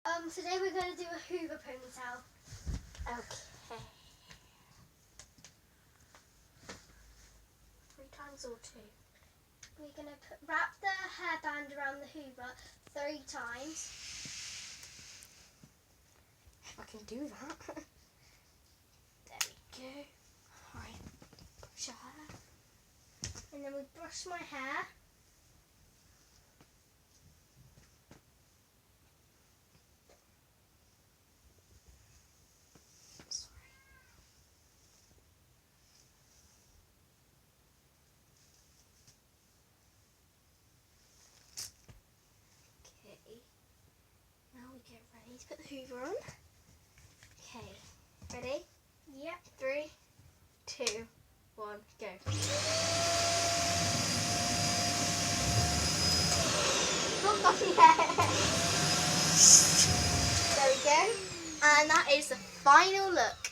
Today we're going to do a Hoover ponytail. Okay. 3 times or 2? We're going to wrap the hairband around the Hoover 3 times. If I can do that. There we go. Right. Brush your hair. And then we brush my hair. Now we get ready to put the Hoover on. Okay, ready? Yep. 3, 2, 1, go. Not on yet. There we go. And that is the final look.